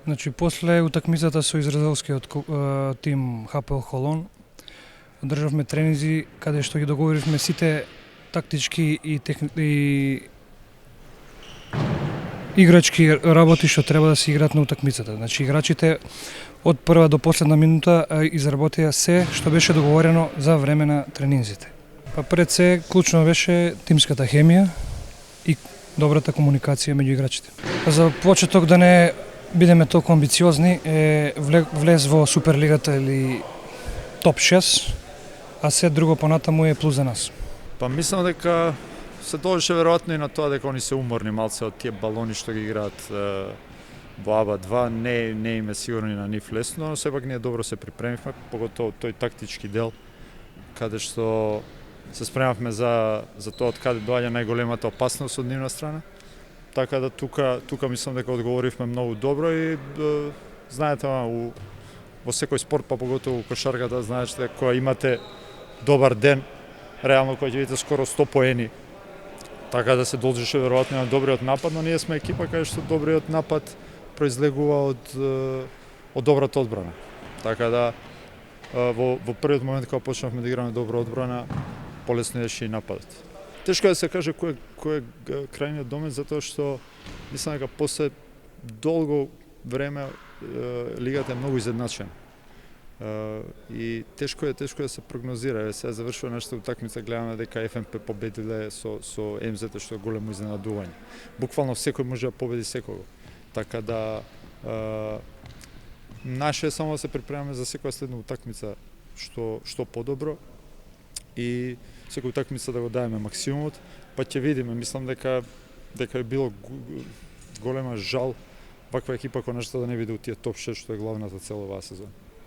Значи, после утакмицата со израелскиот тим ХПЛ Холон, одржавме тренинзи каде што ги договоривме сите тактички и играчки работи што треба да се играат на утакмицата. Значи, играчите од прва до последна минута изработија се што беше договорено за време на тренинзите. Па пред се клучно беше тимската хемија и добрата комуникација меѓу играчите. За почеток да не бидеме толку амбициозни, влез во Суперлигата или топ 6, а се друго понатаму е плюс за нас. Па мислам дека се должеше веројатно и на тоа дека они се уморни малце од тие балони што ги играат во АБА 2, не им е сигурно и на нив лесно, но сепак ние добро се припремивме, поготово тој тактички дел, каде што се спремавме за тоа од каде доаѓа најголемата опасност од нивна страна. Така да тука мислам дека одговоривме многу добро и знаете, во секој спорт, па поготово во кошарката, знаете дека кога имате добар ден, реално кога ќе видите скоро 100 поени, така да се должеше веројатно на добриот напад, но ние сме екипа каде што добриот напад произлегува од добрата одбрана. Така да во првиот момент кога почнавме да играме добра одбрана, полесно беше и нападот. Тешко е да се каже кој е крајниот домет, затоа што мислам дека после долго време лигата е многу изедначена. И тешко е да се прогнозира. Сега завршува нашата утакмица, гледаме дека ФНП победиле со МЗ, што е големо изненадување. Буквално секој може да победи секого. Така да наше е само да се припремаме за секоја следна утакмица што подобро и секоја утакмица да го даеме максимумот, па ќе видиме. Мислам дека е било голема жал ваква екипа која да не биде у тие топ 6 што е главната цел оваа сезона.